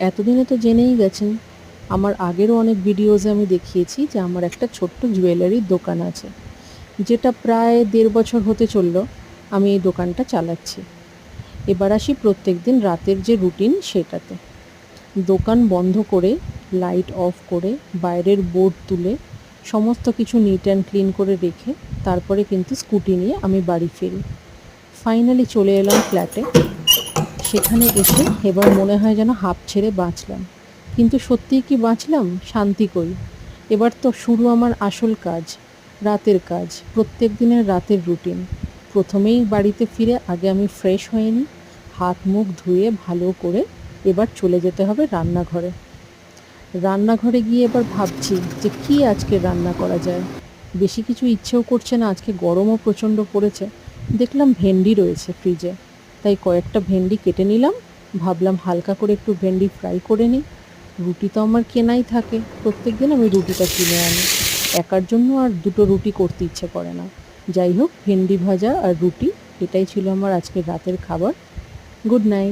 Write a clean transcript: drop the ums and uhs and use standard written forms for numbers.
এতদিনে তো জেনেই গেছেন, আমার আগেরও অনেক ভিডিওজে আমি দেখিয়েছি যে আমার একটা ছোট্ট জুয়েলারির দোকান আছে, যেটা প্রায় ১.৫ বছর হতে চলল আমি এই দোকানটা চালাচ্ছি। এবার আসি প্রত্যেকদিন রাতের যে রুটিন সেটাতে। দোকান বন্ধ করে, লাইট অফ করে, বাইরের বোর্ড তুলে, সমস্ত কিছু নিট অ্যান্ড ক্লিন করে রেখে তারপরে কিন্তু স্কুটি নিয়ে আমি বাড়ি ফিরি। ফাইনালি চলে এলাম ফ্ল্যাটে। সেখানে এসে এবার মনে হয় যেন হাঁপ ছেড়ে বাঁচলাম। কিন্তু সত্যিই কি বাঁচলাম? শান্তি কই। এবার তো শুরু আমার আসল কাজ, রাতের কাজ, প্রত্যেক দিনের রাতের রুটিন। প্রথমেই বাড়িতে ফিরে আগে আমি ফ্রেশ হয়ে নিই, হাত মুখ ধুয়ে ভালো করে এবার চলে যেতে হবে রান্নাঘরে। রান্নাঘরে গিয়ে এবার ভাবছি যে কী আজকে রান্না করা যায়। বেশি কিছু ইচ্ছেও করছে না, আজকে গরমও প্রচণ্ড পড়েছে। দেখলাম ভেন্ডি রয়েছে ফ্রিজে, তাই কয়েকটা ভেন্ডি কেটে নিলাম। ভাবলাম হালকা করে একটু ভেন্ডি ফ্রাই করে নিই। রুটি তো আমার কেনাই থাকে, প্রত্যেক দিন আমি রুটিটা কিনে আনি। একার জন্য আর দুটো রুটি করতে ইচ্ছে করে না। যাই হোক, ভেন্ডি ভাজা আর রুটি, এটাই ছিল আমার আজকের রাতের খাবার। Good night.